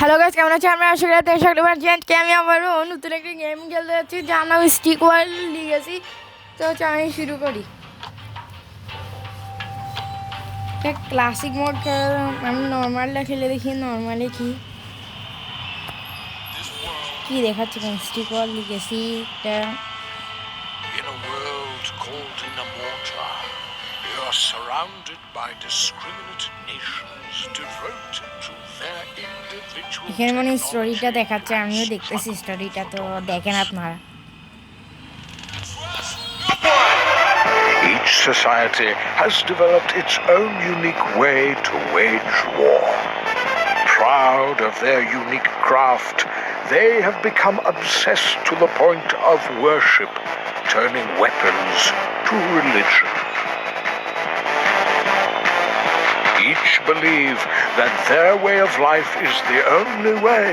Hello guys, কেমন আছেন? আমরা আশা করি আপনারা সকলে ভালো আছেন। আমি আবারও নতুন একটা গেম খেলতে যাচ্ছি, যার নাম স্টিক ওয়ার্ল্ড লিগেসি। তো আমি শুরু করি। ক্লাসিক মোড আমি নর্মালটা খেলে দেখি নর্মালে কি দেখাচ্ছে কেন স্টিক ওয়ার্ল্ড লিগেসিটা। In a world called Inamorta, you are surrounded by discriminate nations devoted to their individual এখানে মানে স্টোরিটা technology দেখাচ্ছে, আমিও and দেখতেছি struggle স্টোরিটা, for তো দেখেন dominance. আপনারা। Each society has developed its own unique way to wage war. Proud of their unique craft, they have become obsessed to the point of worship, turning weapons to religion. Each believe that their way of life is the only way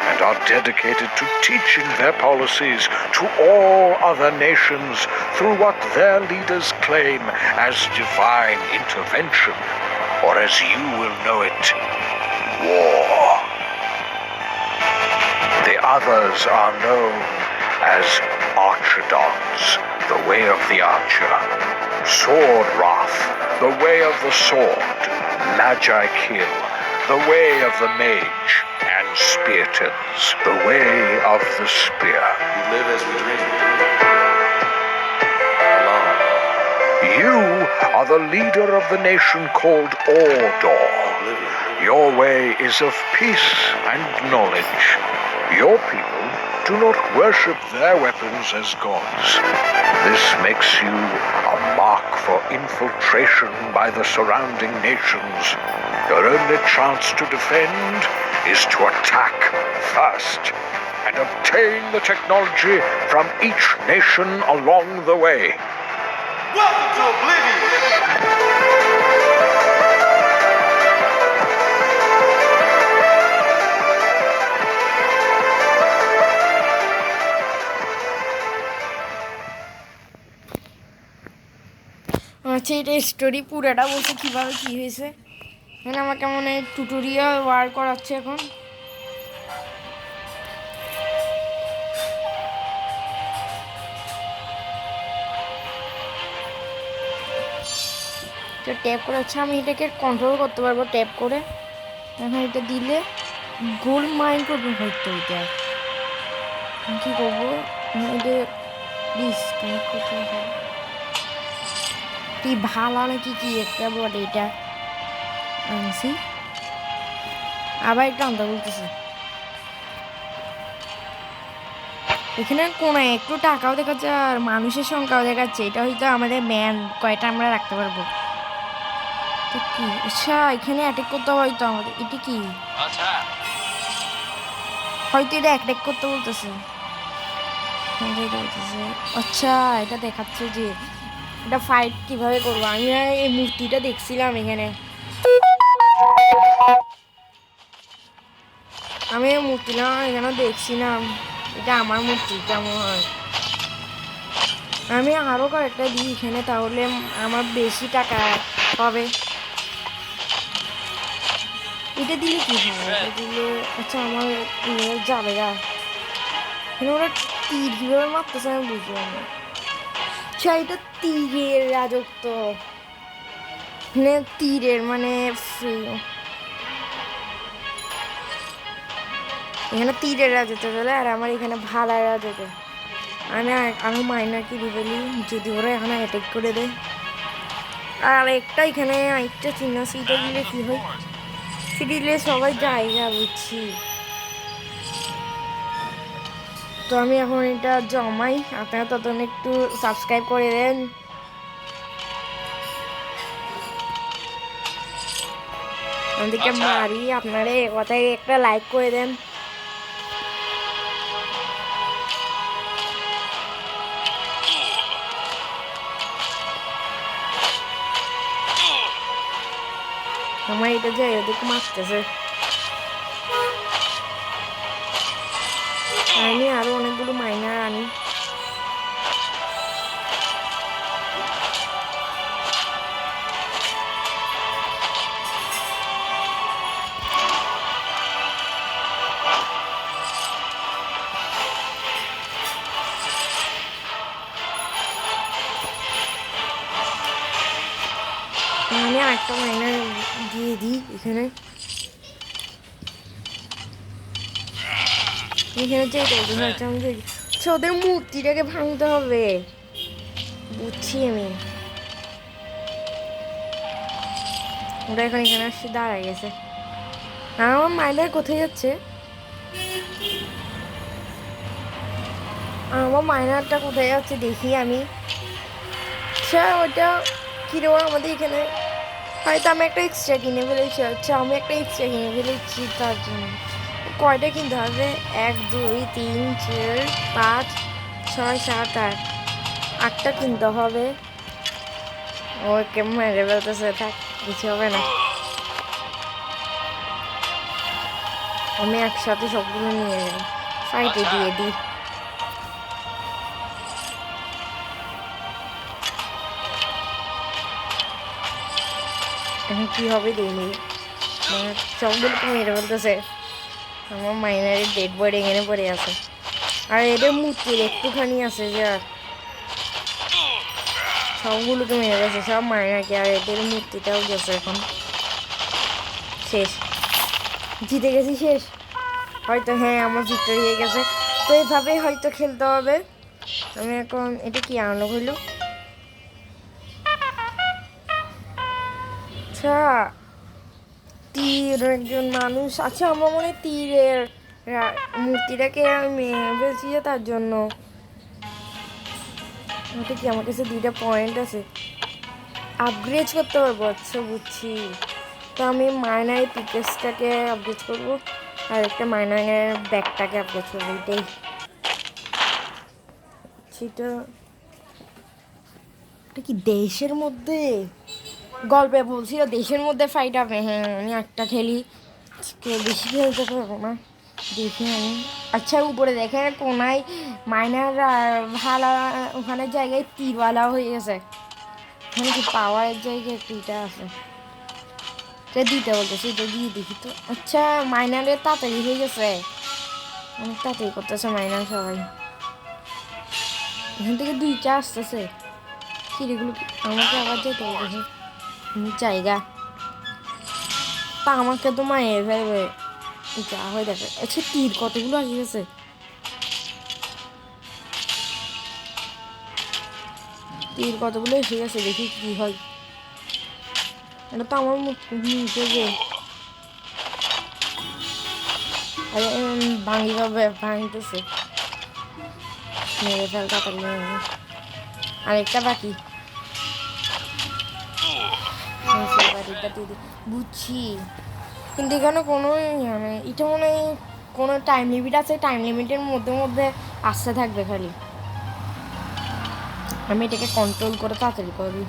and are dedicated to teaching their policies to all other nations through what their leaders claim as divine intervention, or as you will know it, war. The others are known as Archidons, the way of the archer, Sword Wrath, the way of the sword, Magi Kill, the way of the mage, and Speartons, the way of the spear. We live as we dream. Alone. You are the leader of the nation called Ordor. Your way is of peace and knowledge. Your people do not worship their weapons as gods. This makes you a mark for infiltration by the surrounding nations. Your only chance to defend is to attack first and obtain the technology from each nation along the way. Welcome to Oblivion! আচ্ছা, এটা story পুরোটা বলছে কীভাবে কী হয়েছে। মানে আমাকে মনে হয় টিউটোরিয়াল ওয়ার করাচ্ছে এখন। তো ট্যাপ করে হচ্ছে আমি এটাকে কন্ট্রোল করতে পারবো ট্যাপ করে। এখন এটা দিলে গোল্ড মাইন করবো হয়তো। এটা কী করবো, এটা ডিসকানেক্ট করতে হবে। কি ভালো নাকি কি একটা বলে এটা আনছি, আবার একটা আনতে বলতেছে। এখানে কোনায় একটু টাকাও দেখাচ্ছে আর মানুষের সংখ্যাও দেখাচ্ছে। এটা হয়তো আমাদের ম্যান কয়টা আমরা রাখতে পারবো। তো কি আচ্ছা, এখানে অ্যাটাক করতে হবে হয়তো আমাদের। এটা কি হয়তো এটা অ্যাটাক করতে বলতেছে। আচ্ছা, এটা দেখাচ্ছে যে এটা ফাইট কিভাবে করবো। আমি এই মূর্তিটা দেখছিলাম এখানে, আমি এই মূর্তিটা এখানে দেখছিলাম। এটা আমার মূর্তি কেমন হয়। আমি আরও কয়েকটা দিই এখানে, তাহলে আমার বেশি টাকা পাবে। এটা দিলে কি হয়? এটা দিলে আচ্ছা আমার যাবে গা। এখানে ওরা তীর কীভাবে মারতেছে আমি বুঝলাম না। আচ্ছা, এটা তীরের রাজত্ব, মানে তীরের মানে ফ্রি। এখানে তীরের রাজত্ব চলে আর আমার এখানে ভাড়ার রাজত্ব। আমি মাইনাকে দিয়ে ফেলি যদি ওরা এখানে অ্যাটাক করে দেয়। আর একটা এখানে একটা চিহ্ন সেইটা দিলে কী হয়, সেটা দিলে সবাই জায়গা বুঝছি। তো আমি এখন এটা জমাই, আপনারা ততক্ষণ একটু সাবস্ক্রাইব করে দেন। আমাদেরকে মারি, আপনারা কথায় একটা লাইক করে দেন। আমার এটা যাই ওদেরকে মারতেছে। আমি আরো অনেকগুলো মাইনার আনি। একটা মাইনা দিয়ে দিই এখানে। এখানে যে আমি দেখি ওদের মূর্তিটাকে ভাঙতে হবে, বুঝছি আমি। ওরা এখন এখানে আসছে, দাঁড়ায় গেছে। আর আমার মাইনার কোথায় যাচ্ছে? আমার মাইনারটা কোথায় যাচ্ছে দেখি আমি। আচ্ছা ওইটা কিরকম আমাদের এখানে হয়তো আমি একটা এক্সট্রা কিনে ফেলেছি। আচ্ছা আমি একটা এক্সট্রা কিনে ফেলেছি, তার জন্য কয়টা কিনতে হবে? 1 2 3 4 5 6 7 8, 8টা কিনতে হবে। ওকে মেরে ফেলতেছে, থাক কিছু হবে না। আমি একসাথে সবগুলো নিয়ে যাই, সাইডে দিয়ে দিই। এখন কী হবে দেখি, সবগুলো মেরে ফেলতেছে। আমার মাইনারের ডেড বডি এখানে পড়ে আছে, আর এদের মূর্তির একটুখানি আছে যে সবগুলোকে মেরে গেছে, সব মাইনাকে। আর এদের মূর্তিটাও গেছে, এখন শেষ, জিতে গেছি, শেষ হয়তো। হ্যাঁ আমার ভিক্টরি হয়ে গেছে। তো এইভাবেই হয়তো খেলতে হবে। আমি এখন এটা কি আনলো হইলো? আচ্ছা তীর একজন মানুষ, আচ্ছা আমার মনে হয় তীরের মূর্তিটাকে আমি ফেলছি যে, তার জন্য। ওটা কি আমার কাছে 2টা পয়েন্ট আছে, আপগ্রেড করতে পারবো। আচ্ছা বুঝছি। তো আমি মাইনার পিকেসটাকে আপগ্রেড করবো, আর একটা মাইনারের ব্যাগটাকে আপগ্রেড করবো, এটাই। সেটা এটা কি দেশের মধ্যে গল্পে বলছিল দেশের মধ্যে ফাইট হবে? হ্যাঁ আমি একটা খেলি, বেশি খেলতে পারবো না, দেখি আমি। আচ্ছা উপরে দেখে কোনায় মাইনার ভালা, ওখানে জায়গায় তীরওয়ালা হয়ে গেছে। ওখানে কি পাওয়ারের জায়গায় তীরটা আছে, এটা দিতে বলতেছে, এটা দিয়ে দেখি তো। আচ্ছা মাইনারের তাড়াতাড়ি হয়ে গেছে, অনেক তাড়াতাড়ি করতেছে মাইনার সবাই। এখান থেকে 2টা আসতেছে, কিরেগুলো আমাকে আবার যেতে বলতেছে জায়গা, তা আমাকে তো মায়ের ফেলবে, যা হয় দেখে। আচ্ছা তীর কতগুলো আসে গেছে, তীর কতগুলো এসে গেছে, দেখি কি হয়। এটা তো আমার মুখে যে ভাঙি ভাবে ভাঙতেছে, মেরে ফেল তাড়াতাড়ি। আরেকটা বাকি, বাড়িটা দিদি বুঝছি। কিন্তু এখানে কোনো মানে এটা মনে হয় কোনো টাইম লিমিট আছে, টাইম লিমিটের মধ্যে মধ্যে আসতে থাকবে খালি। আমি এটাকে কন্ট্রোল করে তাড়াতাড়ি করি।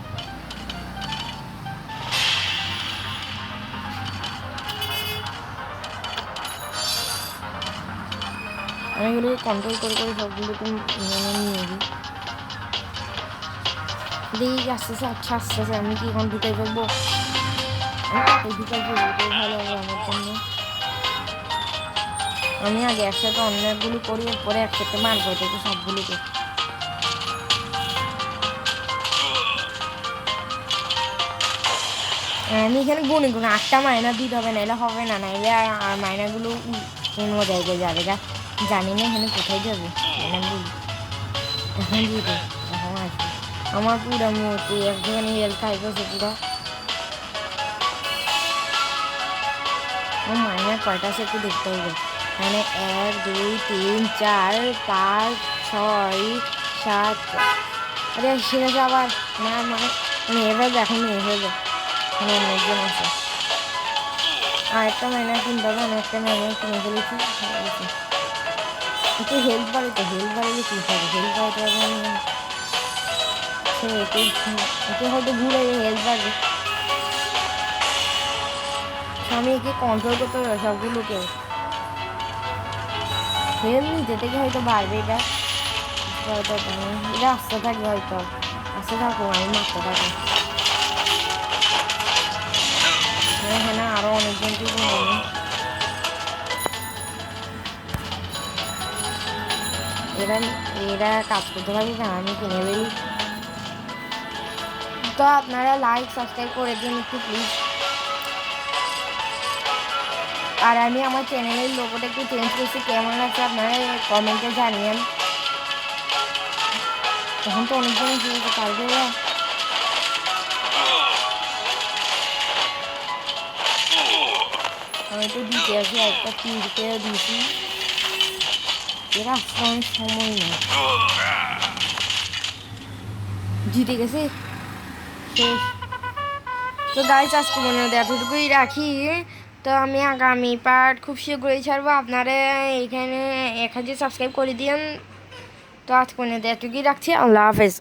আমি এগুলোকে কন্ট্রোল করে করে সবগুলোকে নিয়ে দিই, দেখি আসতেছে। আচ্ছা আসতেছে, আমি কি এখন ঢুকাই ফেলবো? আমি ঢুকাই ফেলবো, এটাই ভালো হবে আমার জন্য। আমি আগে একসাথে অনেকগুলো করি, পরে একসাথে মারবো এটাকে সবগুলোকে। আমি এখানে গুনে গুনে 8টা মাইনা দিতে হবে, নাইলে হবে না, নাইলে আর মাইনাগুলো অন্য জায়গায় যাবে। জানি না এখানে কোথায় যাবে মাইনাগুলো। এখন দিয়ে দেয়, এখন আসবে। আমার পুরো মূর্তি একখানে হেল খাইতেছে পুরো। আমার মাইনার কয়টা আছে একটু দেখতে হবে। মানে 1 2 3 4 5 6 7। আরে সেটা আবার না, মানে মেয়ে ফেলবে, এখন মেয়ে ফেলবে, মানে অনেকজন আছে। আর একটা মাইনার কিনতে হবে, আমি একটা মাইনার কিনে ফেলেছি। একটু হেল্প বাড়ে, তো হেল্প বাড়লে কী হবে, হেল্প বাড়াতে পারবে না। সে একে হয়তো ঘুরে হেল্প বাড়বে। আমি একে কন্ট্রোল করতে হবে সবগুলোকে, হেল্প নিতে থেকে হয়তো বাড়বে। এটা হয়তো এটা আসতে থাকবে, হয়তো আসতে থাকবো, আমি মারতে থাকবো। এখানে আরো অনেকজনকে কিনে, এরা এরা কাজ করতে পারবে না, আমি কিনে ফেলি। তো আপনারা লাইক সাবস্ক্রাইব করে দিন একটু প্লিজ। আর আমি আমার চ্যানেলের লোগোটা একটু চেঞ্জ করছি, কেমন আছে আপনারা কমেন্টে জানিয়েন। তখন তো অনেকজন হয়েছে পারবে ওরা। আমি তো দিতে আছি একটা তীরকে দিয়েছি, এরা আসলে সময় নেই। জিতে গেছে শেষ। তো গাইস আজকে মনে হয় এতটুকুই রাখি। তো আমি আগামী পার্ট খুব শীঘ্রই ছাড়বো, আপনারা এখানে 1000 সাবস্ক্রাইব করে দিন। তো আজকে মনে হয় এতটুকুই রাখছি, আল্লাহ হাফেজ।